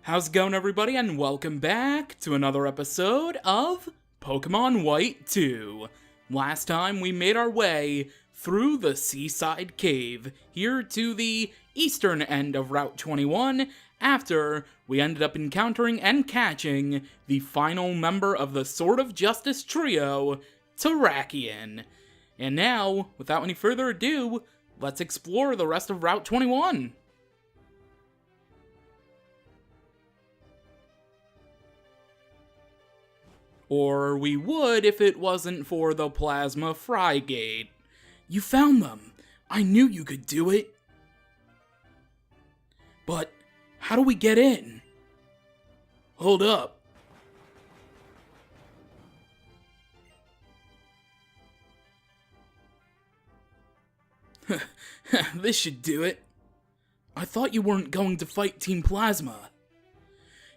How's it going, everybody, and welcome back to another episode of Pokemon White 2. Last time we made our way through the Seaside Cave, here to the eastern end of Route 21, after we ended up encountering and catching the final member of the Sword of Justice trio, Terrakion. And now, without any further ado, let's explore the rest of Route 21. Or we would if it wasn't for the Plasma Frygate. You found them! I knew you could do it! But, how do we get in? Hold up. This should do it. I thought you weren't going to fight Team Plasma.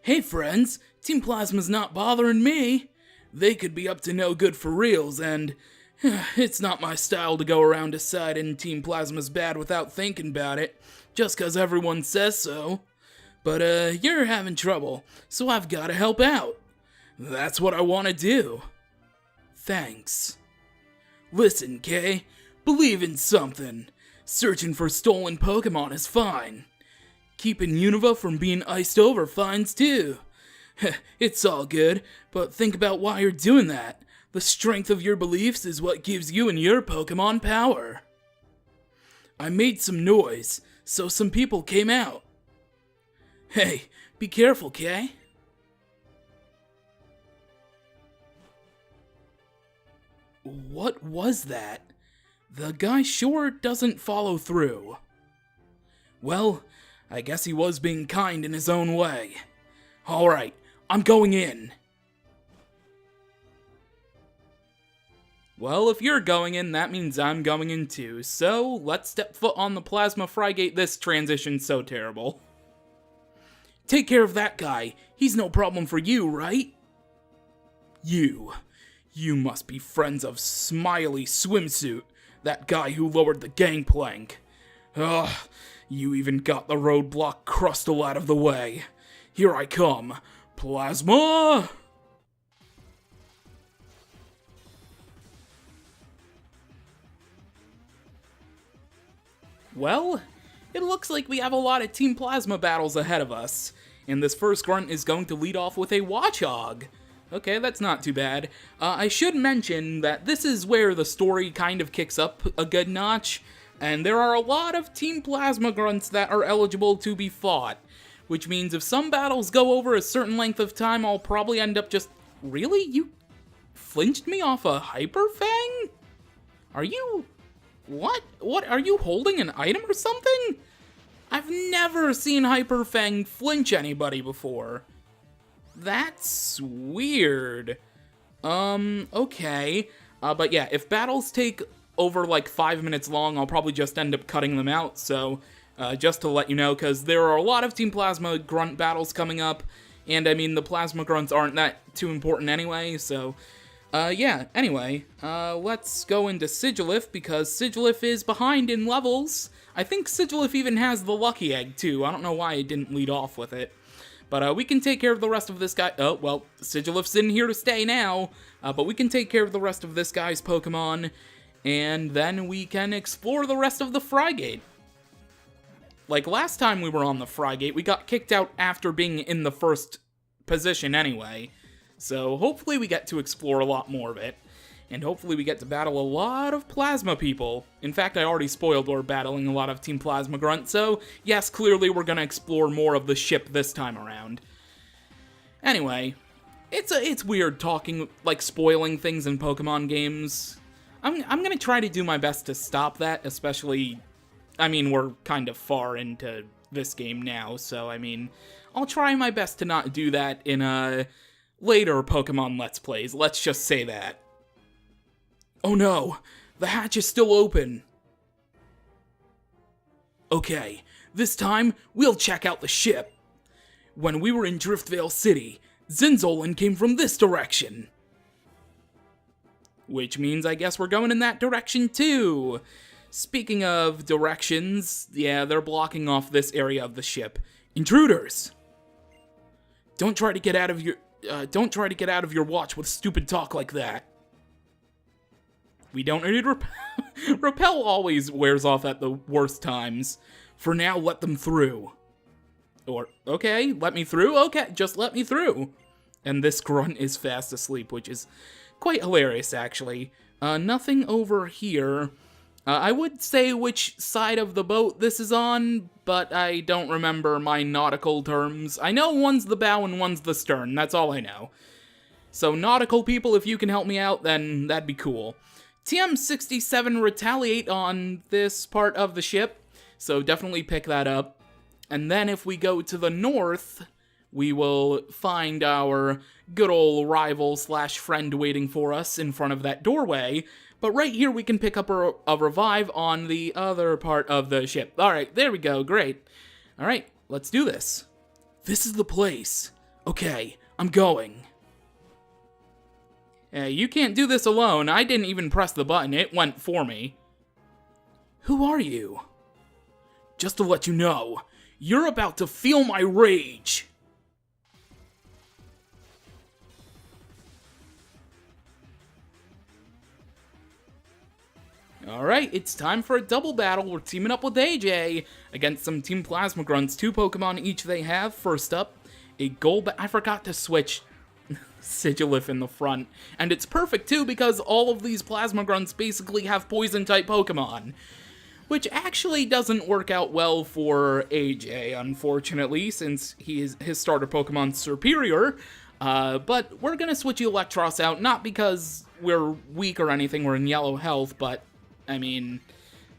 Hey friends, Team Plasma's not bothering me. They could be up to no good for reals, and it's not my style to go around deciding Team Plasma's bad without thinking about it, just 'cause everyone says so. But, you're having trouble, so I've gotta help out. That's what I want to do. Thanks. Listen, Kay, believe in something. Searching for stolen Pokemon is fine. Keeping Unova from being iced over fine's too. It's all good, but think about why you're doing that. The strength of your beliefs is what gives you and your Pokemon power. I made some noise, so some people came out. Hey, be careful, Kay. What was that? The guy sure doesn't follow through. Well, I guess he was being kind in his own way. Alright, I'm going in. Well, if you're going in, that means I'm going in too, so let's step foot on the Plasma Frygate. This transition's so terrible. Take care of that guy. He's no problem for you, right? You must be friends of Smiley Swimsuit, that guy who lowered the gangplank. Ugh, you even got the roadblock Crustle out of the way. Here I come. Plasma! Well, it looks like we have a lot of Team Plasma battles ahead of us, and this first grunt is going to lead off with a Watchog. Okay, that's not too bad. I should mention that this is where the story kind of kicks up a good notch, and there are a lot of Team Plasma grunts that are eligible to be fought. Which means if some battles go over a certain length of time, I'll probably end up just... Really? You flinched me off a Hyper Fang? Are you... What? What? Are you holding an item or something? I've never seen Hyper Fang flinch anybody before. That's weird. Okay. But yeah, if battles take over like 5 minutes long, I'll probably just end up cutting them out, so... just to let you know, because there are a lot of Team Plasma grunt battles coming up, and I mean, the Plasma grunts aren't that too important anyway, so, yeah, anyway, let's go into Sigilyph, because Sigilyph is behind in levels. I think Sigilyph even has the Lucky Egg, too. I don't know why it didn't lead off with it. But, we can take care of the rest of this guy. Oh, well, Sigilyph's in here to stay now, but we can take care of the rest of this guy's Pokemon, and then we can explore the rest of the Frygate. Like, last time we were on the Frygate, we got kicked out after being in the first position anyway. So, hopefully we get to explore a lot more of it. And hopefully we get to battle a lot of Plasma people. In fact, I already spoiled we're battling a lot of Team Plasma Grunt, so yes, clearly we're gonna explore more of the ship this time around. Anyway, it's weird talking, like, spoiling things in Pokemon games. I'm gonna try to do my best to stop that, especially... I mean, we're kind of far into this game now, so, I mean, I'll try my best to not do that in, later Pokemon Let's Plays, let's just say that. Oh no, the hatch is still open. Okay, this time, we'll check out the ship. When we were in Driftvale City, Zinzolin came from this direction. Which means I guess we're going in that direction too. Speaking of directions, yeah, they're blocking off this area of the ship. Intruders! Don't try to get out of your watch with stupid talk like that. We don't need repel always wears off at the worst times. For now, let them through. Or, okay, let me through? Okay, just let me through. And this grunt is fast asleep, which is quite hilarious, actually. Nothing over here. I would say which side of the boat this is on, but I don't remember my nautical terms. I know one's the bow and one's the stern, that's all I know. So nautical people, if you can help me out, then that'd be cool. TM67 retaliate on this part of the ship, so definitely pick that up. And then if we go to the north, we will find our good old rival / friend waiting for us in front of that doorway. But right here we can pick up a revive on the other part of the ship. Alright, there we go, great. Alright, let's do this. This is the place. Okay, I'm going. You can't do this alone. I didn't even press the button, it went for me. Who are you? Just to let you know, you're about to feel my rage. Alright, it's time for a double battle. We're teaming up with AJ against some Team Plasma Grunts. 2 Pokemon each they have. First up, a I forgot to switch Sigilif in the front. And it's perfect too because all of these Plasma Grunts basically have Poison-type Pokemon. Which actually doesn't work out well for AJ, unfortunately, since his starter Pokemon's Superior. But we're gonna switch Electros out, not because we're weak or anything, we're in yellow health, but I mean,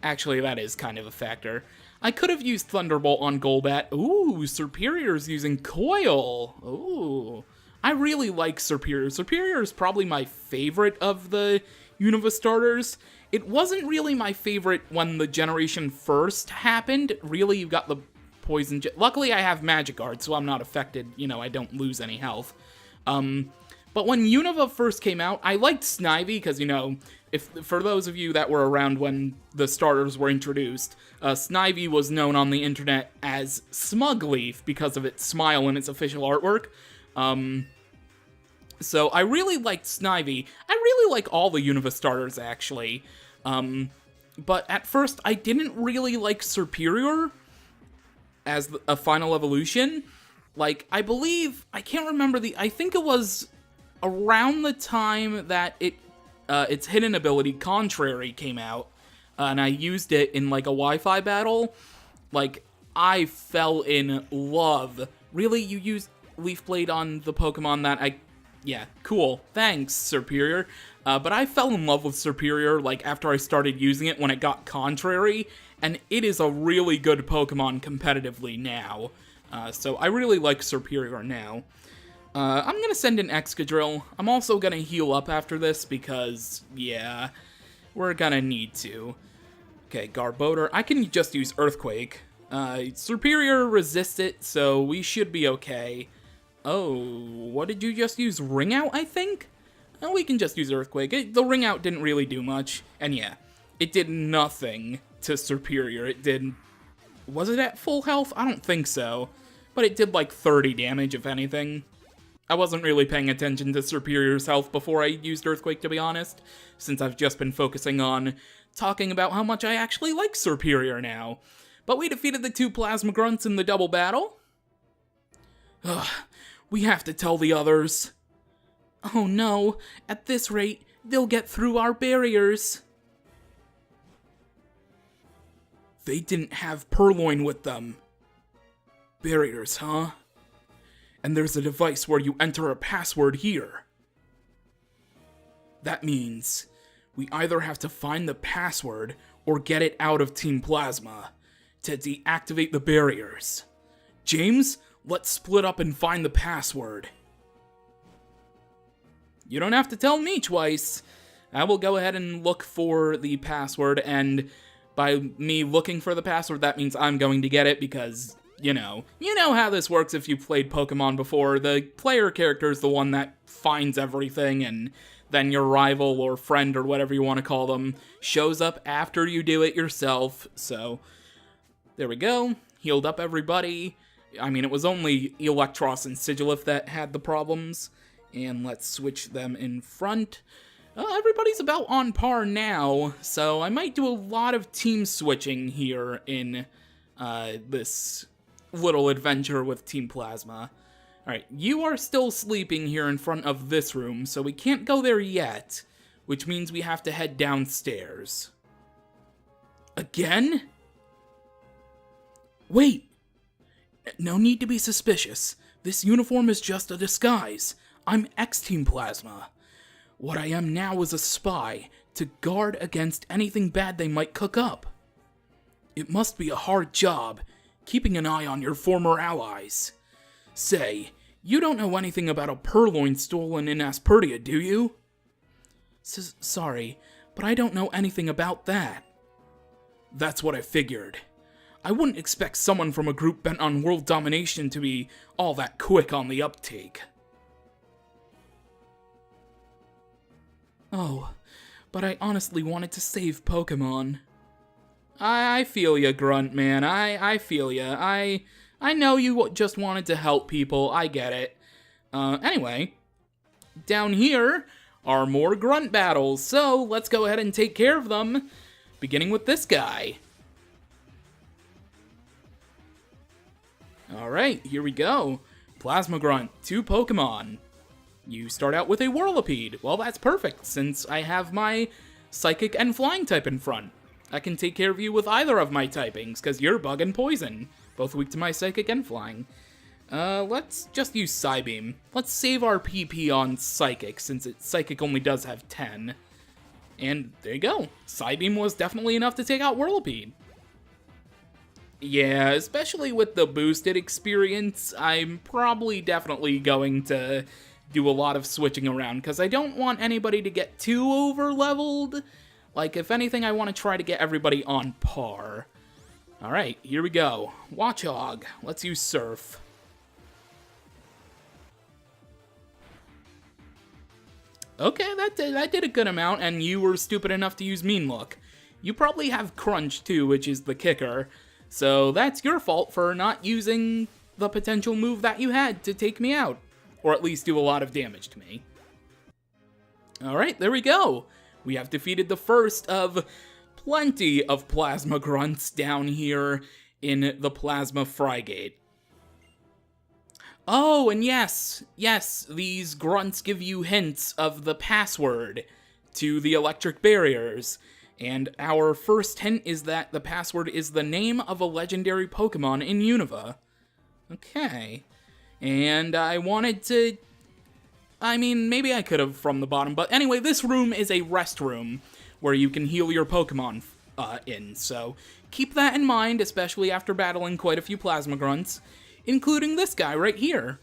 actually that is kind of a factor. I could have used Thunderbolt on Golbat. Ooh, Superior's using Coil. Ooh, I really like Superior. Superior is probably my favorite of the Unova starters. It wasn't really my favorite when the generation first happened. Really, you got the Poison... Luckily, I have Magic Guard, so I'm not affected. You know, I don't lose any health. But when Unova first came out, I liked Snivy because, you know, for those of you that were around when the starters were introduced, Snivy was known on the internet as Smugleaf because of its smile and its official artwork. So I really liked Snivy. I really like all the Unova starters, actually. But at first, I didn't really like Superior as a final evolution. Like, I can't remember I think it was around the time that its hidden ability, Contrary, came out, and I used it in, like, a Wi-Fi battle. Like, I fell in love. Really, you used Leaf Blade on the Pokemon that yeah, cool. Thanks, Superior. But I fell in love with Superior, like, after I started using it when it got Contrary, and it is a really good Pokemon competitively now. So I really like Superior now. I'm gonna send in Excadrill. I'm also gonna heal up after this because, yeah, we're gonna need to. Okay, Garbodor. I can just use Earthquake. Superior resists it, so we should be okay. Oh, what did you just use? Ring Out, I think? Oh, we can just use Earthquake. The Ring Out didn't really do much. And yeah, it did nothing to Superior. It did... Was it at full health? I don't think so. But it did like 30 damage, if anything. I wasn't really paying attention to Superior's health before I used Earthquake, to be honest, since I've just been focusing on talking about how much I actually like Superior now. But we defeated the 2 Plasma Grunts in the double battle. Ugh, we have to tell the others. Oh no, at this rate, they'll get through our barriers. They didn't have Purloin with them. Barriers, huh? And there's a device where you enter a password here. That means we either have to find the password or get it out of Team Plasma to deactivate the barriers. James, let's split up and find the password. You don't have to tell me twice. I will go ahead and look for the password, and by me looking for the password, that means I'm going to get it because... You know how this works if you've played Pokemon before. The player character is the one that finds everything, and then your rival or friend or whatever you want to call them shows up after you do it yourself. So, there we go. Healed up everybody. I mean, it was only Electros and Sigilif that had the problems. And let's switch them in front. Everybody's about on par now, so I might do a lot of team switching here in this little adventure with Team Plasma. Alright, you are still sleeping here in front of this room, so we can't go there yet, which means we have to head downstairs. Again? Wait! No need to be suspicious. This uniform is just a disguise. I'm X-Team Plasma. What I am now is a spy, to guard against anything bad they might cook up. It must be a hard job, keeping an eye on your former allies. Say, you don't know anything about a purloin stolen in Aspertia, do you? Sorry, but I don't know anything about that. That's what I figured. I wouldn't expect someone from a group bent on world domination to be all that quick on the uptake. Oh, but I honestly wanted to save Pokémon. I feel ya, Grunt Man. I feel ya. I know you just wanted to help people. I get it. Anyway, down here are more Grunt battles, so let's go ahead and take care of them, beginning with this guy. Alright, here we go. Plasma Grunt, 2 Pokémon. You start out with a Whirlipede. Well, that's perfect, since I have my Psychic and Flying type in front. I can take care of you with either of my typings, because you're Bug and Poison. Both weak to my Psychic and Flying. Let's just use Psybeam. Let's save our PP on Psychic, since Psychic only does have 10. And there you go. Psybeam was definitely enough to take out Whirlipede. Yeah, especially with the boosted experience, I'm probably definitely going to do a lot of switching around, because I don't want anybody to get too over-leveled. Like, if anything, I want to try to get everybody on par. Alright, here we go. Watchog. Let's use Surf. Okay, that did a good amount, and you were stupid enough to use Mean Look. You probably have Crunch, too, which is the kicker. So that's your fault for not using the potential move that you had to take me out. Or at least do a lot of damage to me. Alright, there we go. We have defeated the first of plenty of Plasma Grunts down here in the Plasma Frygate. Oh, and yes, these Grunts give you hints of the password to the electric barriers. And our first hint is that the password is the name of a legendary Pokemon in Unova. Okay. And I wanted to... I mean, maybe I could have from the bottom, but anyway, this room is a rest room where you can heal your Pokemon in, so keep that in mind, especially after battling quite a few Plasma Grunts, including this guy right here.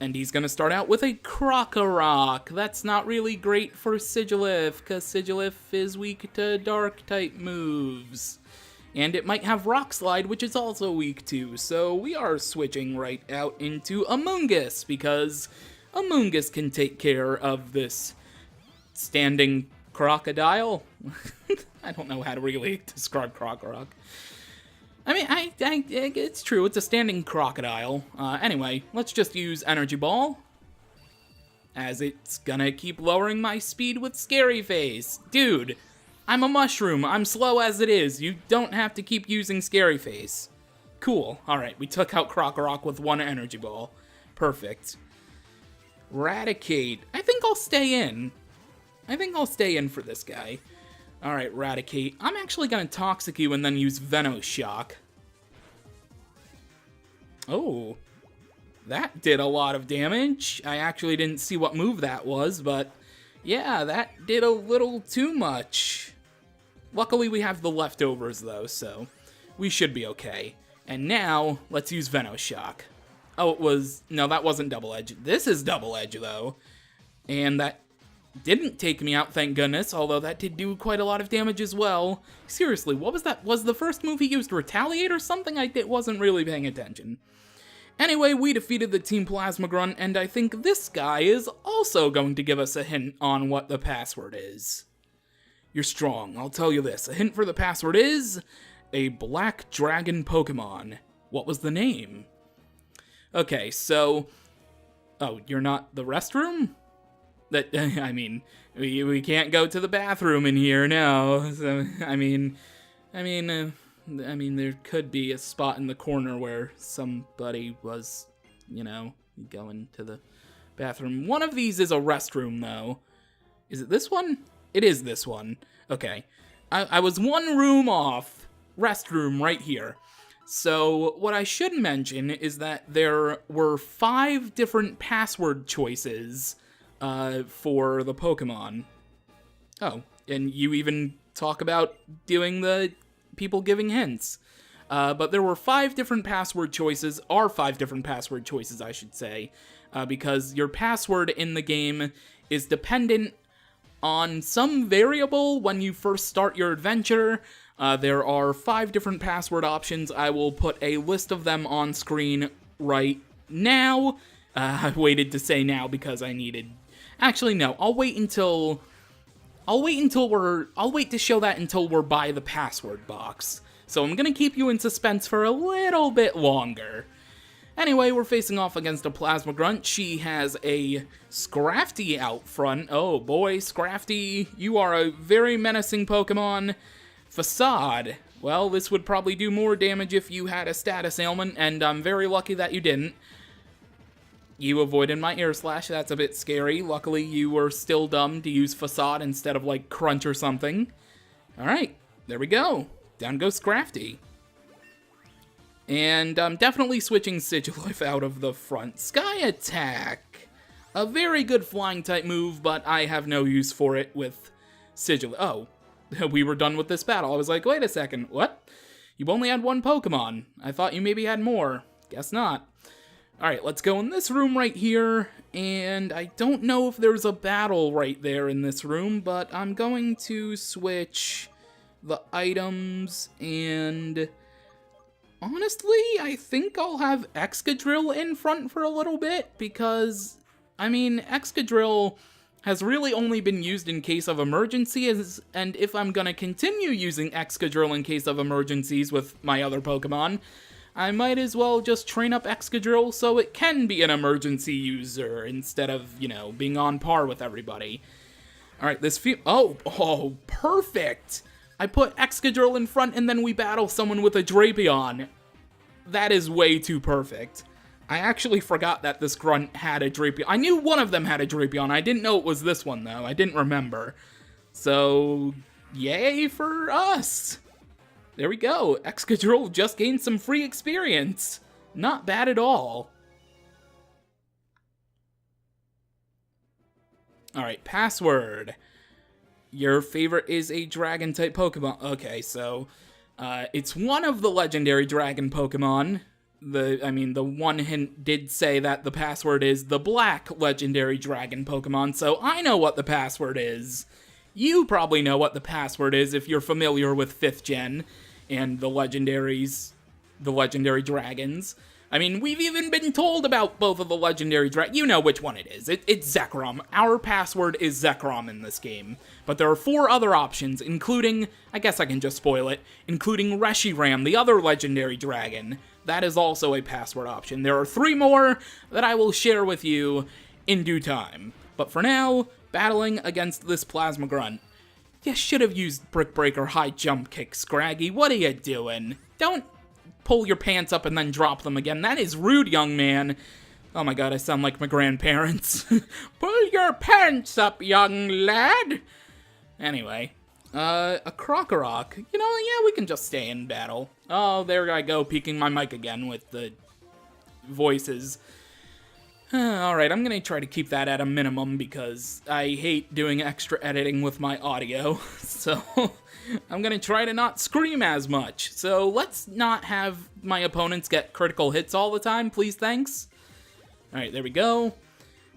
And he's gonna start out with a Krokorok. That's not really great for Sigilif, because Sigilif is weak to Dark-type moves. And it might have Rock Slide, which is also weak too, so we are switching right out into Amoonguss, because Amoonguss can take care of this standing crocodile. I don't know how to really describe Krokorok. I mean, it's true, it's a standing crocodile. Anyway, let's just use Energy Ball, as it's gonna keep lowering my speed with Scary Face. Dude! I'm a mushroom. I'm slow as it is. You don't have to keep using Scary Face. Cool. Alright, we took out Krokorok with 1 Energy Ball. Perfect. Raticate. I think I'll stay in. I think I'll stay in for this guy. Alright, Raticate. I'm actually going to Toxic you and then use Venoshock. Oh. That did a lot of damage. I actually didn't see what move that was, but yeah, that did a little too much. Luckily, we have the leftovers, though, so we should be okay. And now, let's use Venoshock. Oh, it was... No, that wasn't Double Edge. This is Double Edge, though. And that didn't take me out, thank goodness, although that did do quite a lot of damage as well. Seriously, what was that? Was the first move he used Retaliate or something? I wasn't really paying attention. Anyway, we defeated the Team Plasma Grunt, and I think this guy is also going to give us a hint on what the password is. You're strong, I'll tell you this. A hint for the password is a Black Dragon Pokemon. What was the name? Okay, so... Oh, you're not the restroom? That, I mean, we can't go to the bathroom in here, no. So, I mean, there could be a spot in the corner where somebody was, you know, going to the bathroom. One of these is a restroom, though. Is it this one? It is this one. Okay. I was one room off. Restroom right here. So, what I should mention is that there were 5 different password choices for the Pokemon. Oh, and you even talk about doing the people giving hints. But there were 5 different password choices, or 5 different password choices, I should say, because your password in the game is dependent on some variable when you first start your adventure. There are 5 different password options. I will put a list of them on screen right now. I waited to say now because I needed... Actually, no. I'll wait to show that until we're by the password box. So I'm gonna keep you in suspense for a little bit longer. Anyway, we're facing off against a Plasma Grunt. She has a Scrafty out front. Oh boy, Scrafty, you are a very menacing Pokemon. Facade. Well, this would probably do more damage if you had a status ailment, and I'm very lucky that you didn't. You avoided my air slash, that's a bit scary. Luckily, you were still dumb to use Facade instead of, like, Crunch or something. Alright, there we go. Down goes Scrafty. And I'm definitely switching Sigilyph out of the front. Sky Attack! A very good flying type move, but I have no use for it with Sigilyph. Oh, we were done with this battle. I was like, wait a second, what? You only had 1 Pokemon. I thought you maybe had more. Guess not. Alright, let's go in this room right here, and I don't know if there's a battle right there in this room, but I'm going to switch the items, and honestly, I think I'll have Excadrill in front for a little bit, because, I mean, Excadrill has really only been used in case of emergencies, and if I'm gonna continue using Excadrill in case of emergencies with my other Pokemon, I might as well just train up Excadrill so it can be an emergency user instead of, you know, being on par with everybody. Alright, oh, perfect! I put Excadrill in front and then we battle someone with a Drapion. That is way too perfect. I actually forgot that this Grunt had a Drapion. I knew one of them had a Drapion. I didn't know it was this one, though. I didn't remember. So, yay for us! There we go. Excadrill just gained some free experience. Not bad at all. Alright, password. Your favorite is a Dragon-type Pokemon. Okay, so, it's one of the legendary Dragon Pokemon. The one hint did say that the password is the black legendary Dragon Pokemon, so I know what the password is. You probably know what the password is if you're familiar with 5th Gen and the legendary dragons. I mean, we've even been told about both of the legendary dragons. You know which one it is. It's Zekrom. Our password is Zekrom in this game. But there are 4 other options, including, I guess I can just spoil it, including Reshiram, the other legendary dragon. That is also a password option. There are 3 more that I will share with you in due time. But for now, battling against this Plasma Grunt. You should have used Brick Breaker High Jump Kick, Scraggy. What are you doing? Don't pull your pants up and then drop them again. That is rude, young man. Oh my god, I sound like my grandparents. Pull your pants up, young lad. Anyway, a Krokorok. You know, yeah, we can just stay in battle. Oh, there I go, peeking my mic again with the voices. Alright, I'm gonna try to keep that at a minimum because I hate doing extra editing with my audio, so I'm gonna try to not scream as much. So let's not have my opponents get critical hits all the time, please, thanks. Alright, there we go.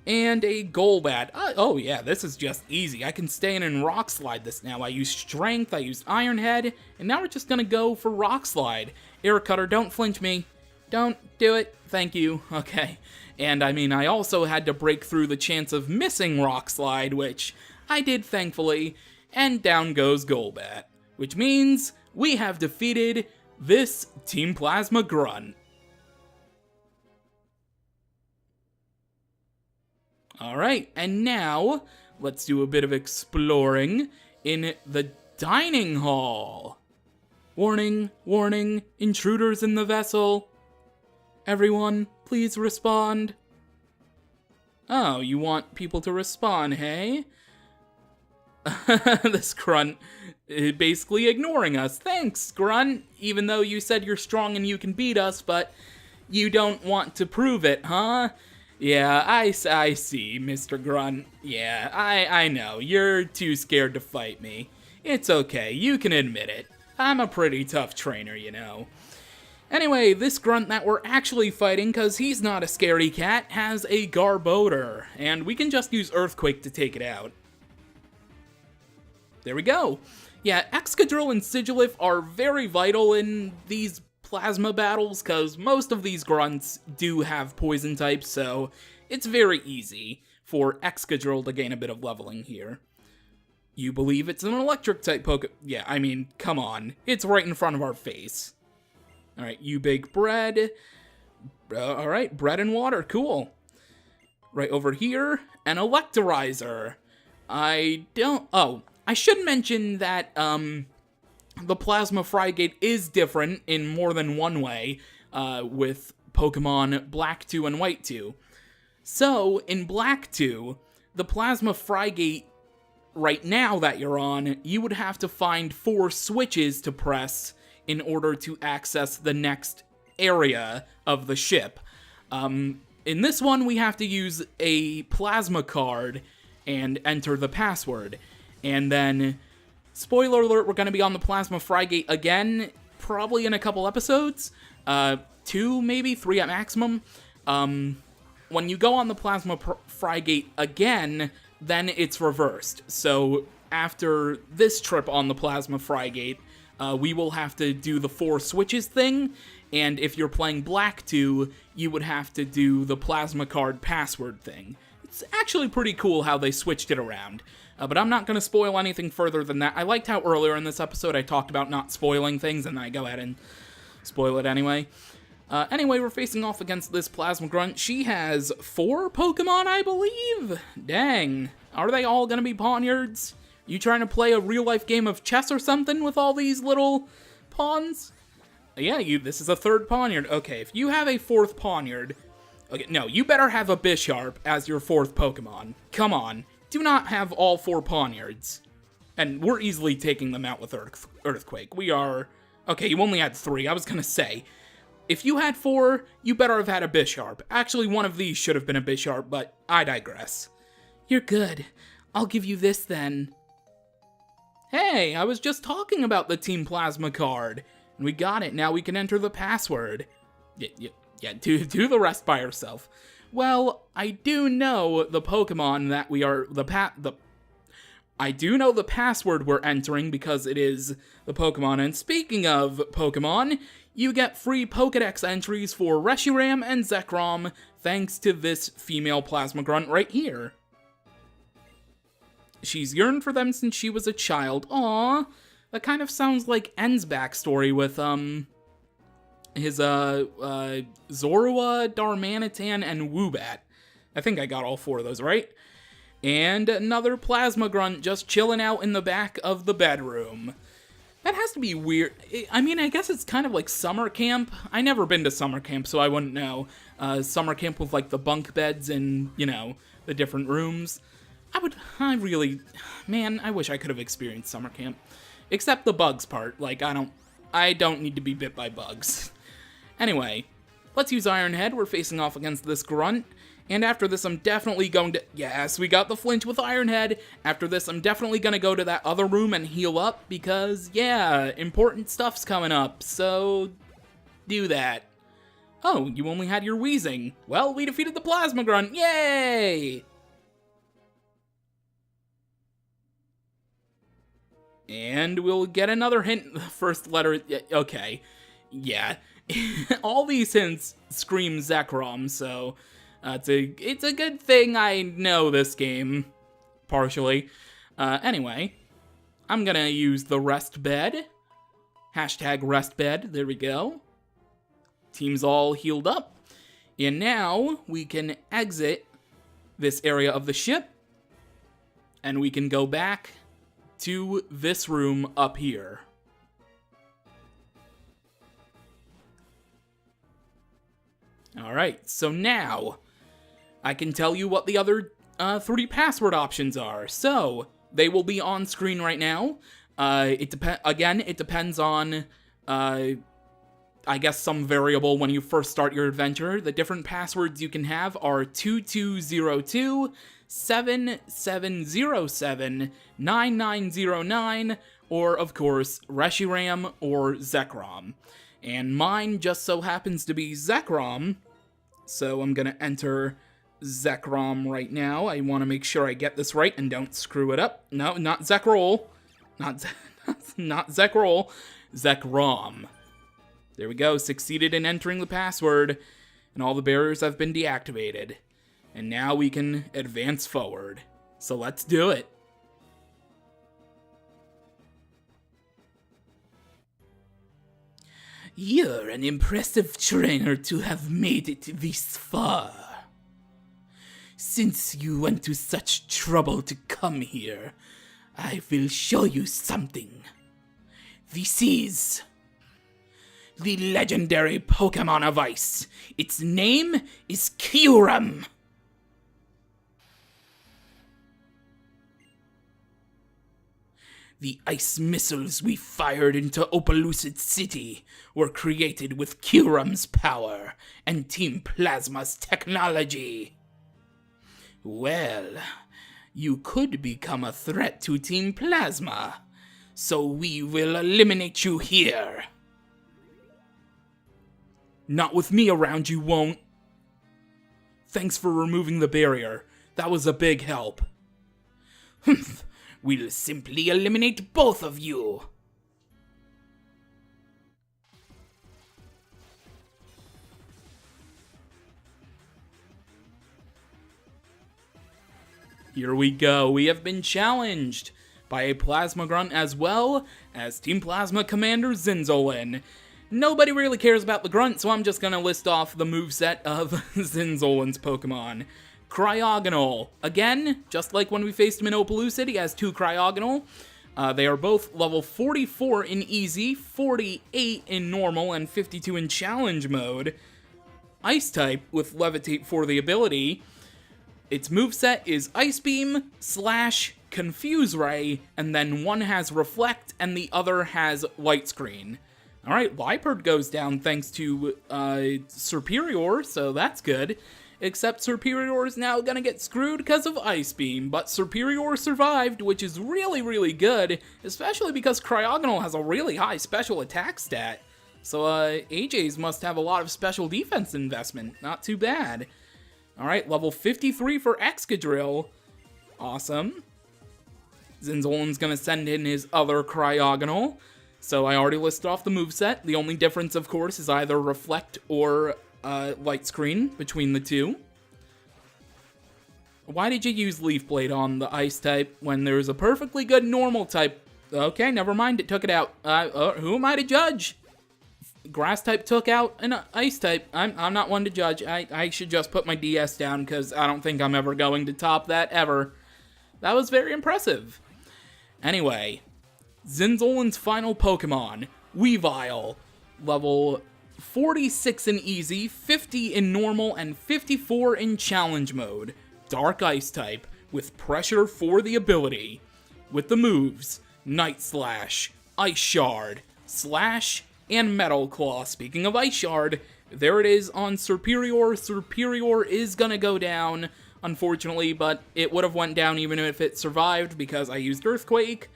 And a Golbat. Oh yeah, this is just easy. I can stay in and Rock Slide this now. I used Strength, I used Iron Head, and now we're just gonna go for Rock Slide. Air Cutter, don't flinch me. Don't do it. Thank you. Okay. And I mean, I also had to break through the chance of missing Rock Slide, which I did thankfully, and down goes Golbat. Which means we have defeated this Team Plasma Grunt. Alright, and now, let's do a bit of exploring in the dining hall. Warning, warning, intruders in the vessel. Everyone, please respond. Oh, you want people to respond, hey? This grunt basically ignoring us. Thanks, grunt, even though you said you're strong and you can beat us, but you don't want to prove it, huh? Yeah, I see, Mr. Grunt. Yeah, I know, you're too scared to fight me. It's okay, you can admit it. I'm a pretty tough trainer, you know. Anyway, this grunt that we're actually fighting, because he's not a scaredy cat, has a Garbodor, and we can just use Earthquake to take it out. There we go. Yeah, Excadrill and Sigilyph are very vital in these plasma battles, because most of these grunts do have poison types, so it's very easy for Excadrill to gain a bit of leveling here. You believe it's an electric type Yeah, I mean, come on. It's right in front of our face. Alright, you big bread. Alright, bread and water, cool. Right over here, an Electorizer. I should mention that, the Plasma Frygate is different in more than one way, with Pokemon Black 2 and White 2. So, in Black 2, the Plasma Frygate right now that you're on, you would have to find 4 switches to press in order to access the next area of the ship. In this one, we have to use a plasma card and enter the password. And then, spoiler alert, we're going to be on the Plasma Frygate again, probably in a couple episodes. 2, maybe 3 at maximum. When you go on the Plasma Frygate again, then it's reversed. So after this trip on the Plasma Frygate, we will have to do the 4 switches thing, and if you're playing Black 2, you would have to do the Plasma Card password thing. It's actually pretty cool how they switched it around, but I'm not going to spoil anything further than that. I liked how earlier in this episode I talked about not spoiling things, and then I go ahead and spoil it anyway. Anyway, we're facing off against this Plasma Grunt. She has 4 Pokemon, I believe? Dang. Are they all gonna be Pawniards? You trying to play a real-life game of chess or something with all these little pawns? Yeah, this is a 3rd Pawniard. Okay, if you have a 4th Pawniard... Okay, no, you better have a Bisharp as your 4th Pokemon. Come on. Do not have all 4 Pawniards. And we're easily taking them out with Earthquake. We are... Okay, you only had 3. I was gonna say... If you had 4, you better have had a Bisharp. Actually, one of these should have been a Bisharp, but I digress. You're good. I'll give you this then. Hey, I was just talking about the Team Plasma card. And we got it. Now we can enter the password. Yeah, do the rest by yourself. Well, I do know the Pokemon that we are... I do know the password we're entering because it is the Pokemon. And speaking of Pokemon... You get free Pokedex entries for Reshiram and Zekrom thanks to this female Plasma Grunt right here. She's yearned for them since she was a child. Aww, that kind of sounds like En's backstory with, his, Zorua, Darmanitan, and Woobat. I think I got all 4 of those right. And another Plasma Grunt just chilling out in the back of the bedroom. That has to be weird. I mean, I guess it's kind of like summer camp. I never been to summer camp, so I wouldn't know. Summer camp with, like, the bunk beds and, you know, the different rooms. Man, I wish I could have experienced summer camp. Except the bugs part. Like, I don't need to be bit by bugs. Anyway, let's use Iron Head. We're facing off against this grunt. And after this, I'm definitely going to... Yes, we got the flinch with Iron Head. After this, I'm definitely going to go to that other room and heal up because, yeah, important stuff's coming up. So, do that. Oh, you only had your Weezing. Well, we defeated the Plasma Grunt. Yay! And we'll get another hint. The first letter... Okay. Yeah. All these hints scream Zekrom, so... it's a good thing I know this game, partially. Anyway, I'm gonna use the rest bed. Hashtag rest bed, there we go. Team's all healed up. And now, we can exit this area of the ship, and we can go back to this room up here. Alright, so now I can tell you what the other 3 password options are. So, they will be on screen right now. It depends on, I guess, some variable when you first start your adventure. The different passwords you can have are 2202, 7707, 9909, or, of course, Reshiram or Zekrom. And mine just so happens to be Zekrom, so I'm gonna enter Zekrom right now. I want to make sure I get this right and don't screw it up. No, not Zekroll. Not Zekroll. Zekrom. There we go. Succeeded in entering the password, and all the barriers have been deactivated. And now we can advance forward. So let's do it. You're an impressive trainer to have made it this far. Since you went to such trouble to come here, I will show you something. This is the legendary Pokémon of Ice. Its name is Kyurem. The ice missiles we fired into Opaloosid City were created with Kyurem's power and Team Plasma's technology. Well, you could become a threat to Team Plasma, so we will eliminate you here. Not with me around, you won't. Thanks for removing the barrier. That was a big help. Humph. We'll simply eliminate both of you. Here we go. We have been challenged by a Plasma Grunt as well as Team Plasma Commander Zinzolin. Nobody really cares about the Grunt, so I'm just gonna list off the moveset of Zinzolin's Pokemon. Cryogonal. Again, just like when we faced him in Opaloosid, he has 2 Cryogonal. They are both level 44 in Easy, 48 in Normal, and 52 in Challenge mode. Ice type with Levitate for the ability. Its moveset is Ice Beam / Confuse Ray, and then one has Reflect and the other has Light Screen. Alright, Liepard goes down thanks to Serperior, so that's good. Except Serperior is now gonna get screwed because of Ice Beam, but Serperior survived, which is really, really good, especially because Cryogonal has a really high special attack stat. So, AJ's must have a lot of special defense investment. Not too bad. Alright, level 53 for Excadrill. Awesome. Zinzolin's gonna send in his other Cryogonal. So I already listed off the moveset. The only difference, of course, is either Reflect or Light Screen between the two. Why did you use Leaf Blade on the Ice type when there's a perfectly good Normal type? Okay, never mind, it took it out. Who am I to judge? Grass type took out an Ice type. I'm not one to judge. I should just put my DS down because I don't think I'm ever going to top that ever. That was very impressive. Anyway, Zinzolin's final Pokemon, Weavile, level 46 in Easy, 50 in Normal, and 54 in Challenge mode. Dark Ice type, with Pressure for the ability. With the moves, Night Slash, Ice Shard, Slash, and Metal Claw. Speaking of Ice Shard, there it is on Serperior. Serperior is gonna go down, unfortunately, but it would have went down even if it survived because I used Earthquake.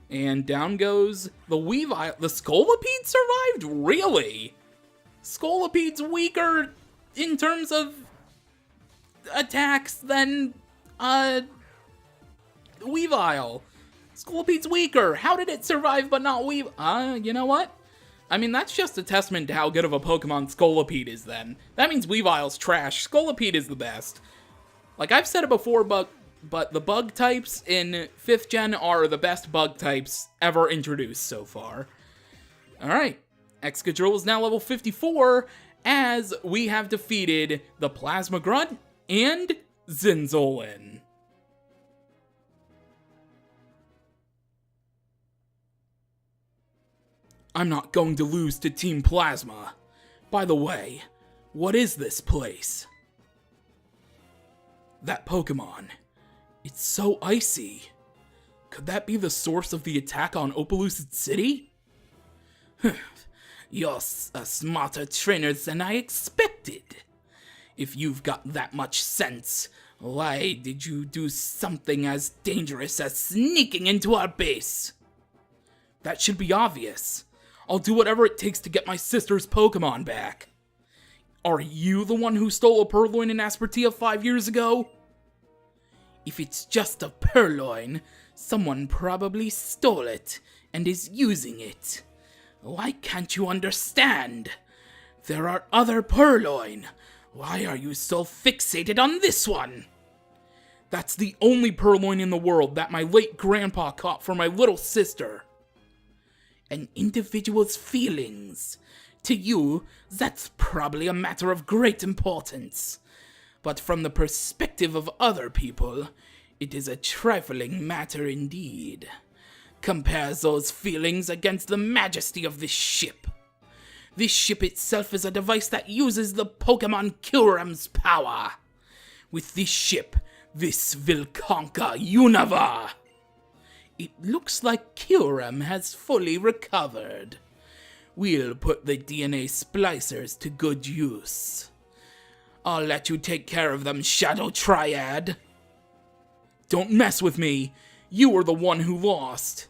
And down goes the Weavile. The Scolipede survived? Really? Scolipede's weaker in terms of attacks than Weavile. Scolipede's weaker. How did it survive but not Weavile? You know what? I mean, that's just a testament to how good of a Pokemon Scolipede is then. That means Weavile's trash. Scolipede is the best. Like, I've said it before, but the bug types in 5th gen are the best bug types ever introduced so far. Alright. Excadrill is now level 54, as we have defeated the Plasma Grunt and Zinzolin. I'm not going to lose to Team Plasma. By the way, what is this place? That Pokémon. It's so icy. Could that be the source of the attack on Opelucid City? You're a smarter trainer than I expected. If you've got that much sense, why did you do something as dangerous as sneaking into our base? That should be obvious. I'll do whatever it takes to get my sister's Pokémon back. Are you the one who stole a Purloin in Aspertia 5 years ago? If it's just a Purloin, someone probably stole it and is using it. Why can't you understand? There are other Purloin. Why are you so fixated on this one? That's the only Purloin in the world that my late grandpa caught for my little sister. An individual's feelings. To you, that's probably a matter of great importance. But from the perspective of other people, it is a trifling matter indeed. Compare those feelings against the majesty of this ship. This ship itself is a device that uses the Pokémon Kyurem's power. With this ship, this will conquer Unova. It looks like Kyurem has fully recovered. We'll put the DNA splicers to good use. I'll let you take care of them, Shadow Triad. Don't mess with me. You were the one who lost.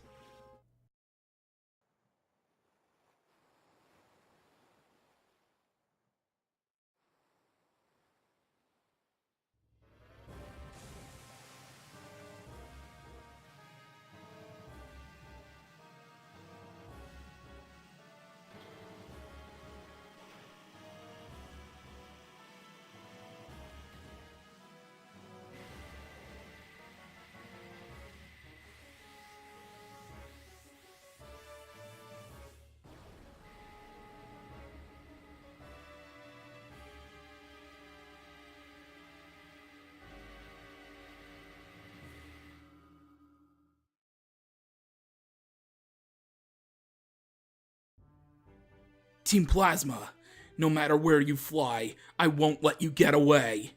Team Plasma, no matter where you fly, I won't let you get away.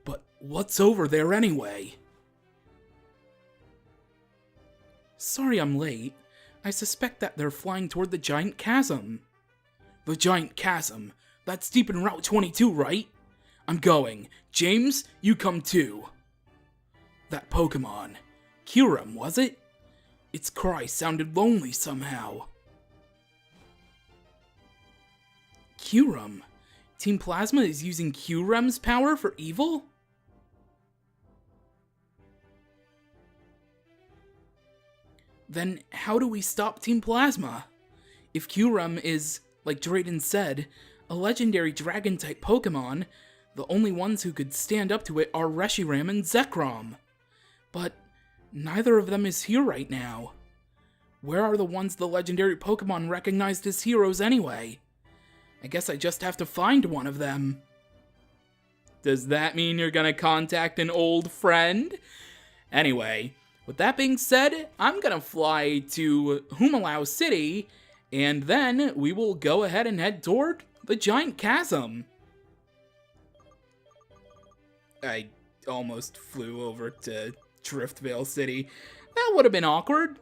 But what's over there anyway? Sorry I'm late. I suspect that they're flying toward the Giant Chasm. The Giant Chasm? That's deep in Route 22, right? I'm going. James, you come too. That Pokémon. Kyurem, was it? Its cry sounded lonely somehow. Kyurem? Team Plasma is using Kyurem's power for evil? Then how do we stop Team Plasma? If Kyurem is, like Drayden said, a legendary dragon-type Pokémon, the only ones who could stand up to it are Reshiram and Zekrom. But neither of them is here right now. Where are the ones the legendary Pokémon recognized as heroes anyway? I guess I just have to find one of them. Does that mean you're gonna contact an old friend? Anyway, with that being said, I'm gonna fly to Humalau City, and then we will go ahead and head toward the Giant Chasm. I almost flew over to Driftvale City. That would have been awkward.